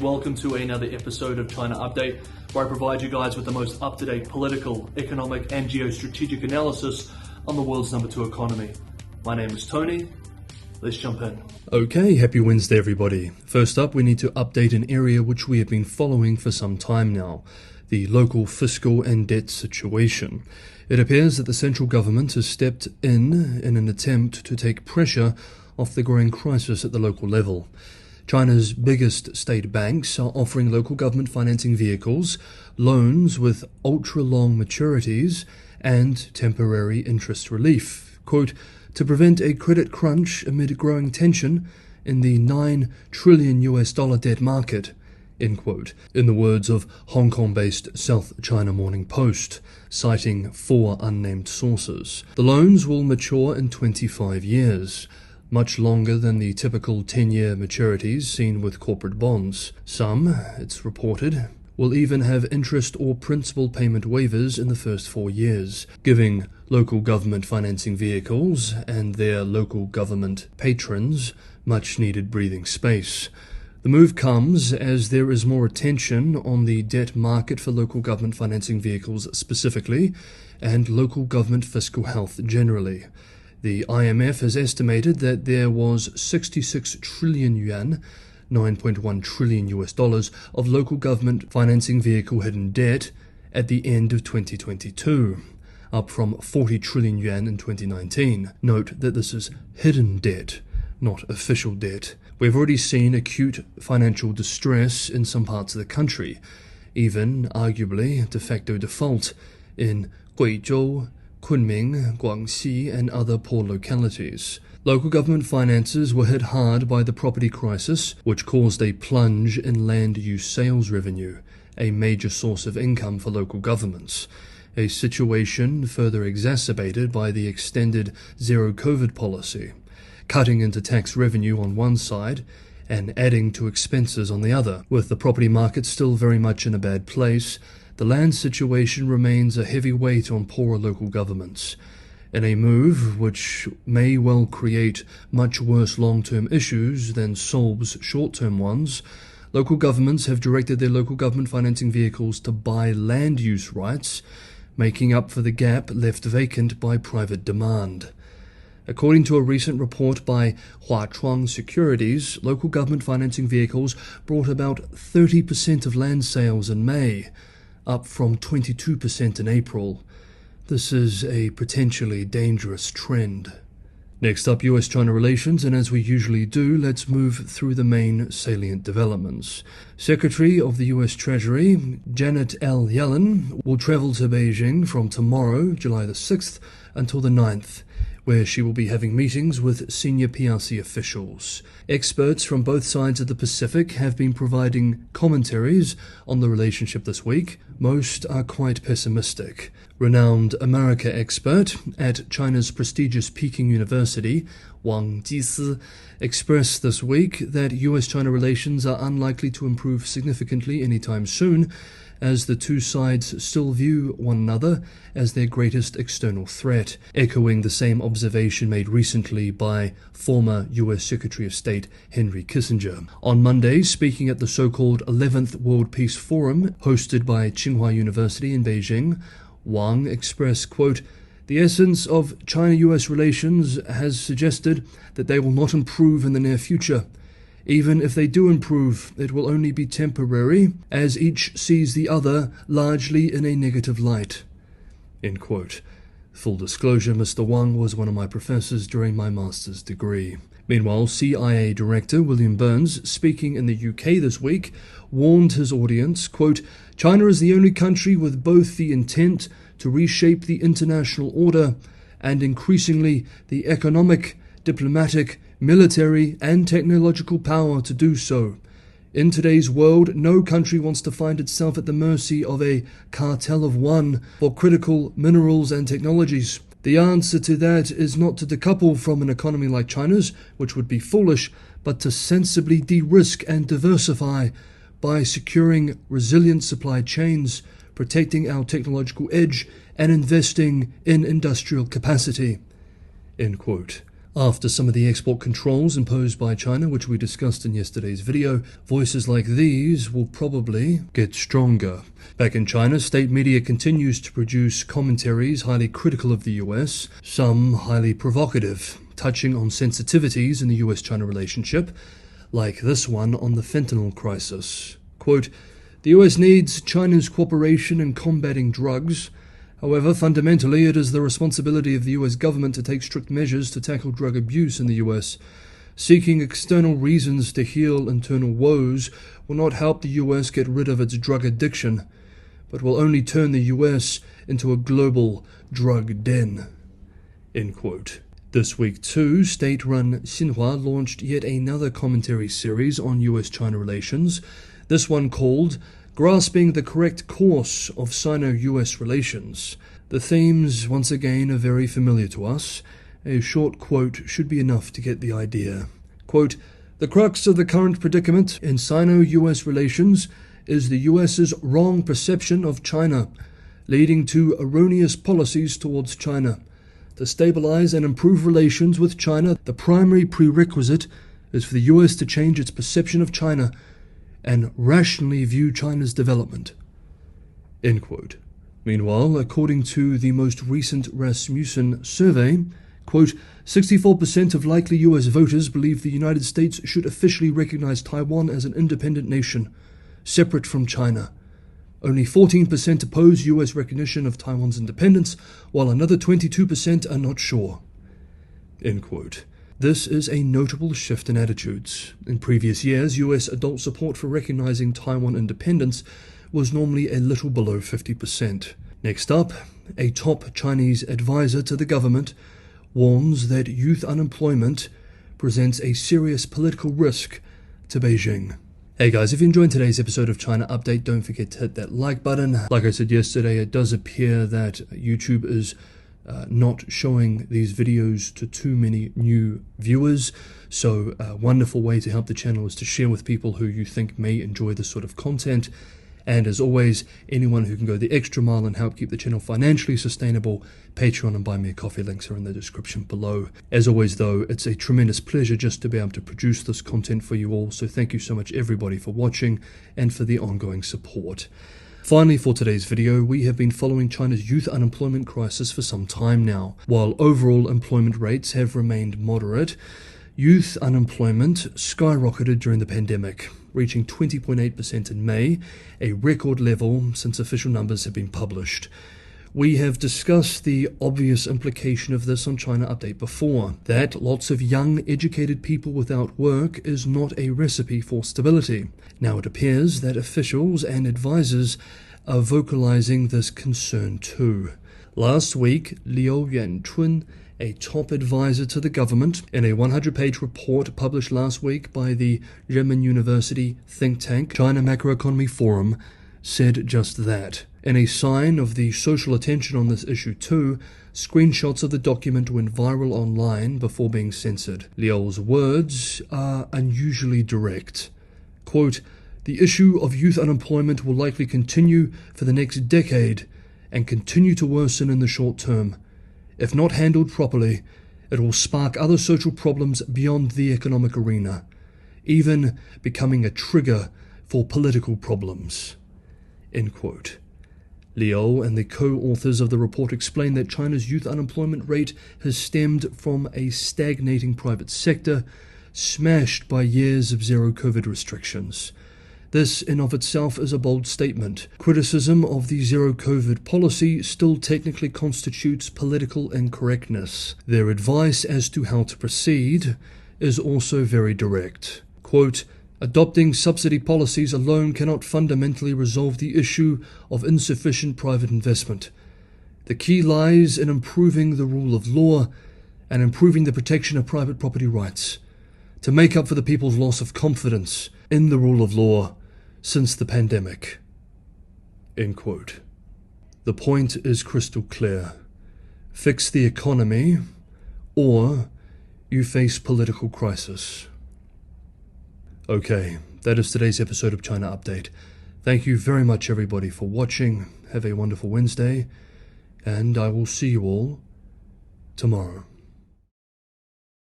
Welcome to another episode of China Update, where I provide you guys with the most up-to-date political, economic and geostrategic analysis on the world's number 2 economy. My name is Tony. Let's jump in. Okay, happy Wednesday everybody. First up, we need to update an area which we have been following for some time now, the local fiscal and debt situation. It appears that the central government has stepped in an attempt to take pressure off the growing crisis at the local level. China's biggest state banks are offering local government financing vehicles, loans with ultra-long maturities, and temporary interest relief, quote, to prevent a credit crunch amid growing tension in the $9 trillion debt market, end quote, in the words of Hong Kong-based South China Morning Post, citing 4 unnamed sources. The loans will mature in 25 years. Much longer than the typical 10-year maturities seen with corporate bonds. Some, it's reported, will even have interest or principal payment waivers in the first 4 years, giving local government financing vehicles and their local government patrons much-needed breathing space. The move comes as there is more attention on the debt market for local government financing vehicles specifically, and local government fiscal health generally. The IMF has estimated that there was 66 trillion yuan, $9.1 trillion of local government financing vehicle hidden debt at the end of 2022, up from 40 trillion yuan in 2019. Note that this is hidden debt, not official debt. We've already seen acute financial distress in some parts of the country, even arguably de facto default in Guizhou, Kunming, Guangxi and other poor localities. Local government finances were hit hard by the property crisis, which caused a plunge in land use sales revenue, a major source of income for local governments, a situation further exacerbated by the extended zero-COVID policy, cutting into tax revenue on one side and adding to expenses on the other. With the property market still very much in a bad place, the land situation remains a heavy weight on poorer local governments. In a move which may well create much worse long-term issues than solves short-term ones, local governments have directed their local government financing vehicles to buy land use rights, making up for the gap left vacant by private demand. According to a recent report by Huachuang Securities, local government financing vehicles brought about 30% of land sales in May, up from 22% in April. This is a potentially dangerous trend. Next up, US-China relations, and as we usually do, let's move through the main salient developments. Secretary of the US Treasury, Janet L. Yellen, will travel to Beijing from tomorrow, July the 6th, until the 9th, where she will be having meetings with senior PRC officials. Experts from both sides of the Pacific have been providing commentaries on the relationship this week. Most are quite pessimistic. Renowned America expert at China's prestigious Peking University, Wang Jisi, expressed this week that US-China relations are unlikely to improve significantly anytime soon, as the two sides still view one another as their greatest external threat, echoing the same observation made recently by former US Secretary of State Henry Kissinger. On Monday, speaking at the so-called 11th World Peace Forum hosted by Tsinghua University in Beijing, Wang expressed, quote, "The essence of China-US relations has suggested that they will not improve in the near future. Even if they do improve, it will only be temporary, as each sees the other largely in a negative light." End quote. Full disclosure, Mr. Wang was one of my professors during my master's degree. Meanwhile, CIA Director William Burns, speaking in the UK this week, warned his audience, quote, "China is the only country with both the intent to reshape the international order and increasingly the economic, diplomatic, military and technological power to do so. In today's world, no country wants to find itself at the mercy of a cartel of one for critical minerals and technologies. The answer to that is not to decouple from an economy like China's, which would be foolish, but to sensibly de-risk and diversify by securing resilient supply chains, protecting our technological edge, and investing in industrial capacity." End quote. After some of the export controls imposed by China, which we discussed in yesterday's video, voices like these will probably get stronger. Back in China, state media continues to produce commentaries highly critical of the US, some highly provocative, touching on sensitivities in the US-China relationship, like this one on the fentanyl crisis. Quote, "The US needs China's cooperation in combating drugs. However, fundamentally, it is the responsibility of the US government to take strict measures to tackle drug abuse in the US. Seeking external reasons to heal internal woes will not help the US get rid of its drug addiction, but will only turn the US into a global drug den." End quote. This week too, state-run Xinhua launched yet another commentary series on US-China relations, this one called Grasping the Correct Course of Sino-US Relations. The themes, once again, are very familiar to us. A short quote should be enough to get the idea. Quote, "The crux of the current predicament in Sino-US relations is the US's wrong perception of China, leading to erroneous policies towards China. To stabilize and improve relations with China, the primary prerequisite is for the US to change its perception of China and rationally view China's development." End quote. Meanwhile, according to the most recent Rasmussen survey, quote, 64% of likely US voters believe the United States should officially recognize Taiwan as an independent nation, separate from China. Only 14% oppose US recognition of Taiwan's independence, while another 22% are not sure. End quote. This is a notable shift in attitudes. In previous years, US adult support for recognizing Taiwan independence was normally a little below 50%. Next up, a top Chinese advisor to the government warns that youth unemployment presents a serious political risk to Beijing. Hey guys, if you enjoyed today's episode of China Update, don't forget to hit that like button. Like I said yesterday, it does appear that YouTube is not showing these videos to too many new viewers. So a wonderful way to help the channel is to share with people who you think may enjoy this sort of content. And as always, anyone who can go the extra mile and help keep the channel financially sustainable, Patreon and Buy Me a Coffee links are in the description below. As always though, it's a tremendous pleasure just to be able to produce this content for you all, so thank you so much everybody for watching and for the ongoing support. Finally, for today's video, we have been following China's youth unemployment crisis for some time now. While overall employment rates have remained moderate, youth unemployment skyrocketed during the pandemic, reaching 20.8% in May, a record level since official numbers have been published. We have discussed the obvious implication of this on China Update before, that lots of young, educated people without work is not a recipe for stability. Now it appears that officials and advisors are vocalizing this concern too. Last week, Liu Yuanchun, a top advisor to the government, in a 100-page report published last week by the Renmin University think tank China Macroeconomy Forum, said just that. In a sign of the social attention on this issue too, screenshots of the document went viral online before being censored. Liu's words are unusually direct. Quote, "The issue of youth unemployment will likely continue for the next decade and continue to worsen in the short term. If not handled properly, it will spark other social problems beyond the economic arena, even becoming a trigger for political problems." End quote. Liu and the co-authors of the report explain that China's youth unemployment rate has stemmed from a stagnating private sector, smashed by years of zero COVID restrictions. This in of itself is a bold statement. Criticism of the zero COVID policy still technically constitutes political incorrectness. Their advice as to how to proceed is also very direct. Quote, "Adopting subsidy policies alone cannot fundamentally resolve the issue of insufficient private investment. The key lies in improving the rule of law and improving the protection of private property rights, to make up for the people's loss of confidence in the rule of law since the pandemic." End quote. The point is crystal clear. Fix the economy, or you face political crisis. Okay, that is today's episode of China Update. Thank you very much everybody for watching. Have a wonderful Wednesday, and I will see you all tomorrow.